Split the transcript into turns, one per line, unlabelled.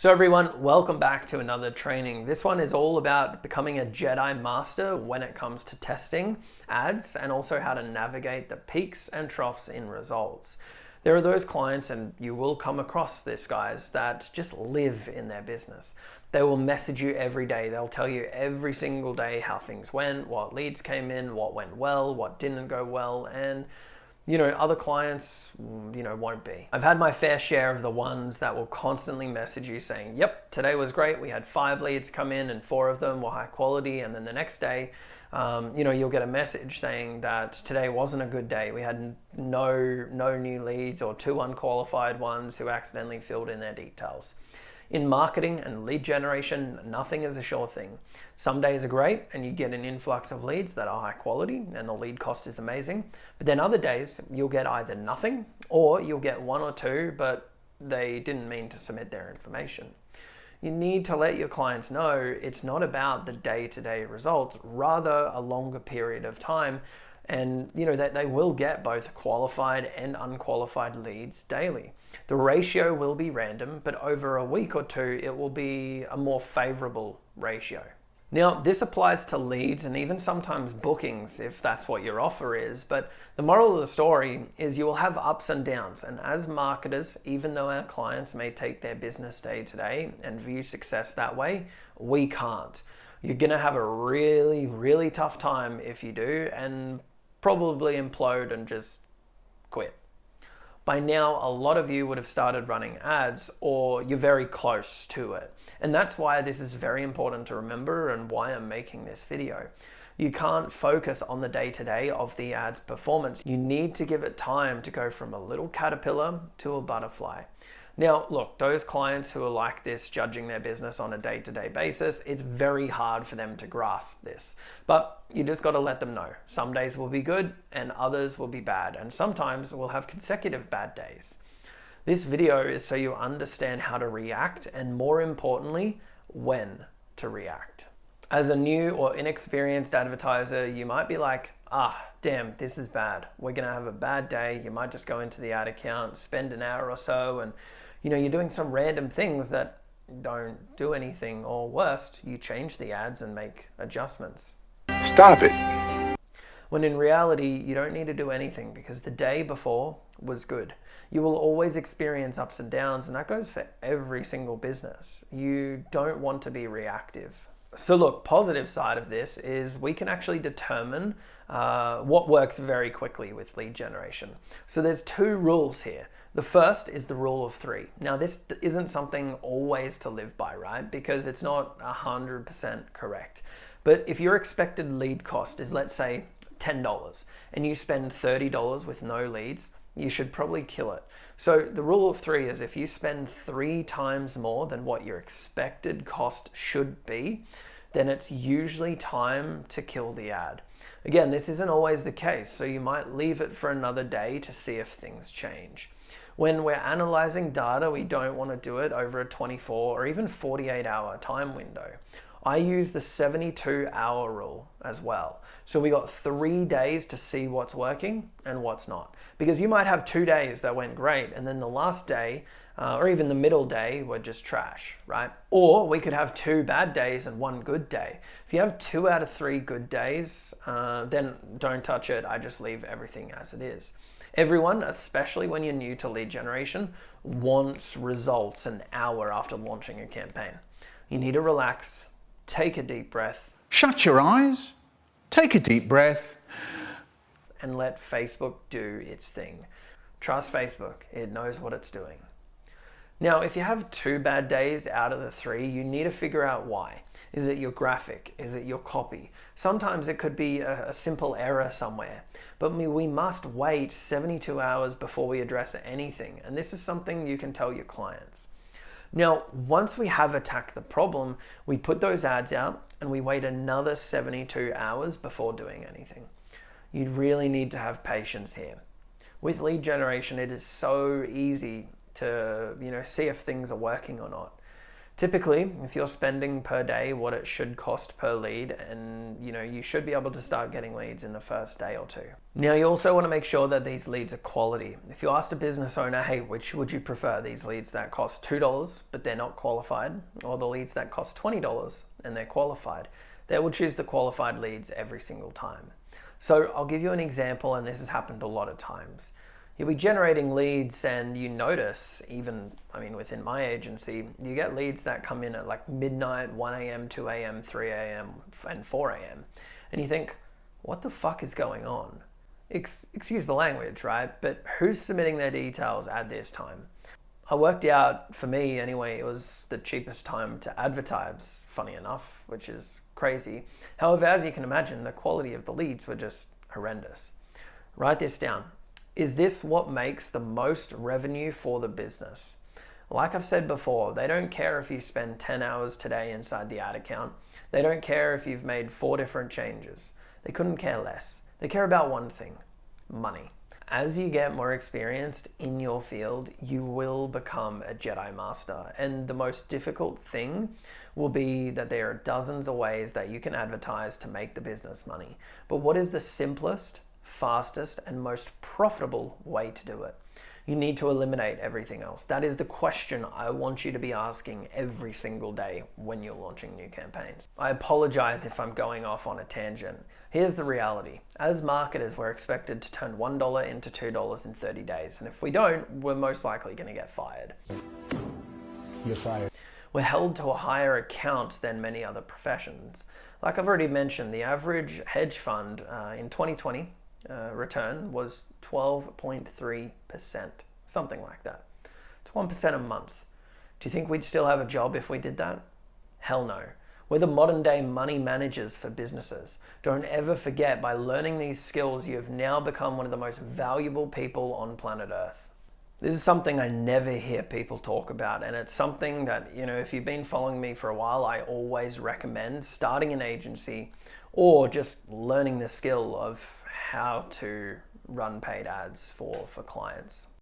So everyone, welcome back to another training. This one is all about becoming a Jedi Master when it comes to testing ads and also how to navigate the peaks and troughs in results. There are those clients, and you will come across this, guys, that just live in their business. They will message you every day. They'll tell you every single day how things went, what leads came in, what went well, what didn't go well, and other clients, won't be. I've had my fair share of the ones that will constantly message you saying, yep, today was great. We had 5 leads come in and 4 of them were high quality. And then the next day, you'll get a message saying that today wasn't a good day. We had no new leads or 2 unqualified ones who accidentally filled in their details. In marketing and lead generation, nothing is a sure thing. Some days are great and you get an influx of leads that are high quality and the lead cost is amazing. But then other days you'll get either nothing or you'll get 1 or 2, but they didn't mean to submit their information. You need to let your clients know it's not about the day-to-day results, rather a longer period of time, and that they will get both qualified and unqualified leads daily. The ratio will be random, but over a week or 2, it will be a more favorable ratio. Now, this applies to leads and even sometimes bookings if that's what your offer is, but the moral of the story is you will have ups and downs, and as marketers, even though our clients may take their business day to day and view success that way, we can't. You're gonna have a really, really tough time if you do, and probably implode and just quit. By now, a lot of you would have started running ads or you're very close to it. And that's why this is very important to remember and why I'm making this video. You can't focus on the day-to-day of the ad's performance. You need to give it time to go from a little caterpillar to a butterfly. Now, look, those clients who are like this, judging their business on a day-to-day basis, it's very hard for them to grasp this. But you just got to let them know. Some days will be good and others will be bad. And sometimes we'll have consecutive bad days. This video is so you understand how to react and, more importantly, when to react. As a new or inexperienced advertiser, you might be like, damn, this is bad. We're going to have a bad day. You might just go into the ad account, spend an hour or so, and you're doing some random things that don't do anything, or worst, you change the ads and make adjustments.
Stop it.
When in reality, you don't need to do anything because the day before was good. You will always experience ups and downs, and that goes for every single business. You don't want to be reactive. So look, positive side of this is we can actually determine what works very quickly with lead generation. So there's 2 rules here. The first is the rule of 3. Now this isn't something always to live by, right? Because it's not 100% correct. But if your expected lead cost is, let's say, $10 and you spend $30 with no leads, you should probably kill it. So the rule of 3 is if you spend 3 times more than what your expected cost should be, then it's usually time to kill the ad. Again, this isn't always the case, so you might leave it for another day to see if things change. When we're analyzing data, we don't want to do it over a 24 or even 48-hour time window. I use the 72-hour rule as well. So we got 3 days to see what's working and what's not. Because you might have 2 days that went great and then the last day or even the middle day were just trash, right? Or we could have 2 bad days and 1 good day. If you have 2 out of 3 good days, then don't touch it. I just leave everything as it is. Everyone, especially when you're new to lead generation, wants results an hour after launching a campaign. You need to relax, take a deep breath.
Shut your eyes, take a deep breath,
and let Facebook do its thing. Trust Facebook, it knows what it's doing. Now, if you have 2 bad days out of the 3, you need to figure out why. Is it your graphic? Is it your copy? Sometimes it could be a simple error somewhere, but we must wait 72 hours before we address anything. And this is something you can tell your clients. Now, once we have attacked the problem, we put those ads out and we wait another 72 hours before doing anything. You really need to have patience here. With lead generation, it is so easy to see if things are working or not. Typically, if you're spending per day what it should cost per lead, and you should be able to start getting leads in the first day or two. Now, you also want to make sure that these leads are quality. If you asked a business owner, hey, which would you prefer, these leads that cost $2 but they're not qualified, or the leads that cost $20 and they're qualified, they will choose the qualified leads every single time. So I'll give you an example, and this has happened a lot of times. You'll be generating leads and you notice, within my agency, you get leads that come in at like midnight, 1 a.m., 2 a.m., 3 a.m., and 4 a.m. And you think, what the fuck is going on? Excuse the language, right? But who's submitting their details at this time? I worked out, for me anyway, it was the cheapest time to advertise, funny enough, which is crazy. However, as you can imagine, the quality of the leads were just horrendous. Write this down. Is this what makes the most revenue for the business? Like I've said before, they don't care if you spend 10 hours today inside the ad account. They don't care if you've made 4 different changes. They couldn't care less. They care about one thing: money. As you get more experienced in your field, you will become a Jedi Master. And the most difficult thing will be that there are dozens of ways that you can advertise to make the business money. But what is the simplest, fastest, and most profitable way to do it? You need to eliminate everything else. That is the question I want you to be asking every single day when you're launching new campaigns. I apologize if I'm going off on a tangent. Here's the reality. As marketers, we're expected to turn $1 into $2 in 30 days. And if we don't, we're most likely going to get fired.
You're fired.
We're held to a higher account than many other professions. Like I've already mentioned, the average hedge fund in 2020 return was 12.3%, something like that. It's 1% a month. Do you think we'd still have a job if we did that? Hell no. We're the modern day money managers for businesses. Don't ever forget, by learning these skills, you have now become one of the most valuable people on planet Earth. This is something I never hear people talk about, and it's something that, if you've been following me for a while, I always recommend starting an agency or just learning the skill of how to run paid ads for clients.